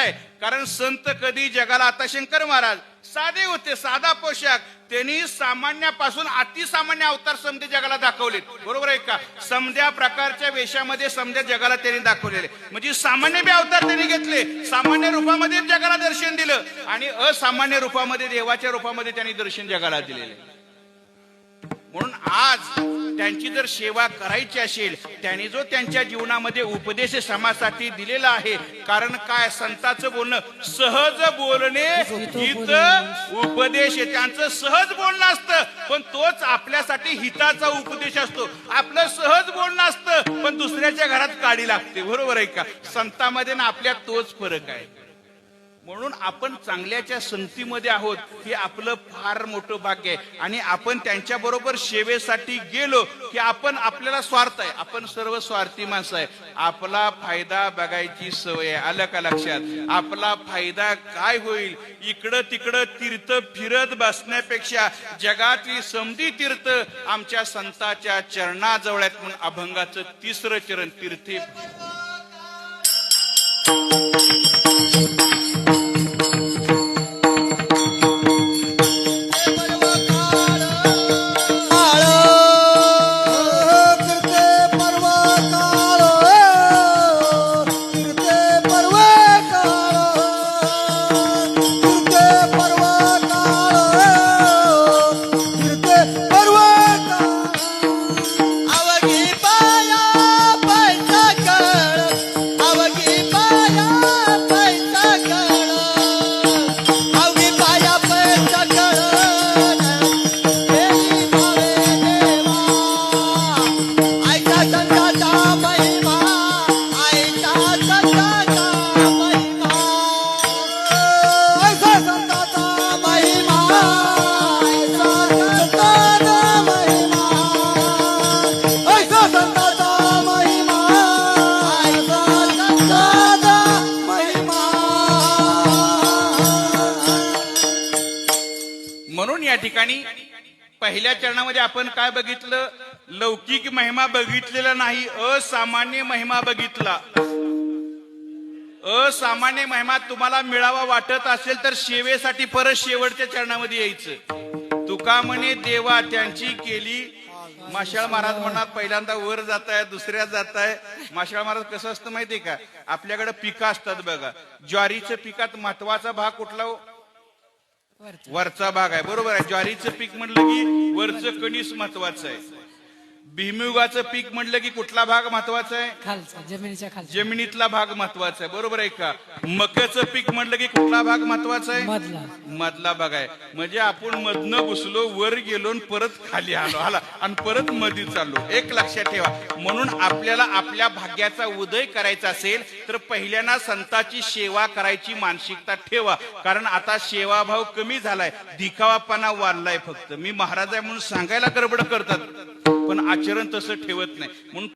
आहे, कारण संत कधी जगाला, आता शंकर महाराज साधे होते, साधा पोशाख, त्यांनी सामान्यापासून अतिसामान्य अवतार समजे जगाला दाखवले, बरोबर आहे का? समध्या प्रकारच्या वेशामध्ये समध्या जगाला त्यांनी दाखवलेले, म्हणजे सामान्य बी अवतार त्यांनी घेतले, सामान्य रूपामध्ये जगाला दर्शन दिलं आणि असामान्य रूपामध्ये, देवाच्या रूपामध्ये त्यांनी दर्शन जगाला दिलेले. म्हणून आज त्यांची जर सेवा करायची असेल, त्यांनी जो त्यांच्या जीवनामध्ये उपदेश समाजासाठी दिलेला आहे, कारण काय, संतांचं बोलणं, सहज बोलणे हित उपदेश, त्यांचं सहज बोलणं असतं, पण तोच आपल्यासाठी हिताचा उपदेश असतो. आपलं सहज बोलणं असतं, पण दुसऱ्याच्या घरात काडी लागते, बरोबर आहे का? संतांमध्ये ना आपल्यात तोच फरक आहे. म्हणून आपण चांगल्याच्या संगतीमध्ये आहोत, हे आपलं फार मोठं भाग्य आहे. आणि आपण त्यांच्या बरोबर सेवेसाठी गेलो की आपण, आपल्याला स्वार्थ आहे, आपण सर्व स्वार्थी माणसं आहे, आपला फायदा बघायची सवय आहे. आलं का लक्षात? आपला फायदा काय होईल, इकडं तिकडं तीर्थ फिरत बसण्यापेक्षा जगातली समधी तीर्थ आमच्या संतांच्या चरणाजवळ आहेत. म्हणून अभंगाचं 3रं चरण तीर्थे. म्हणून या ठिकाणी पहिल्या चरणामध्ये आपण काय बघितलं, लौकिक महिमा बघितलेला नाही, असामान्य महिमा बघितला. असामान्य महिमा तुम्हाला मिळावा वाटत असेल तर सेवेसाठी परत शेवटच्या चरणामध्ये यायचं. तुका म्हणे देवा त्यांची केली. माशाळ महाराज म्हणणार, पहिल्यांदा वर जाताय, दुसऱ्या जाताय. माशाळ महाराज कसं असतं माहितीये का, आपल्याकडे पिकं असतात बघा, ज्वारीच्या पिकात महत्वाचा भाग कुठला, वरचा भाग आहे, बरोबर आहे. ज्वारीचं पीक म्हणलं की वरचं कणीस महत्वाचं आहे. भुईमुगाचं पीक म्हणलं की कुठला भाग महत्वाचा आहे, खालचा, जमिनीच्या खालचा, जमिनीतला भाग महत्वाचा आहे, बरोबर आहे का? मक्याचं पीक म्हणलं की कुठला भाग महत्वाचा आहे, मधला, मधला भाग आहे. म्हणजे आपण मधनं घुसलो, वर गेलो, परत खाली आलो, आला आणि परत मध्ये चाललो. एक लक्षात ठेवा. म्हणून आपल्याला आपल्या भाग्याचा उदय करायचा असेल तर पहिल्यांदा संतांची सेवा करायची मानसिकता ठेवा, कारण आता सेवाभाव कमी झालाय, दिखावापणा वाढलाय. फक्त मी महाराज आहे म्हणून सांगायला गडबड करतात, पण आचरण तसं ठेवत नाही. म्हणून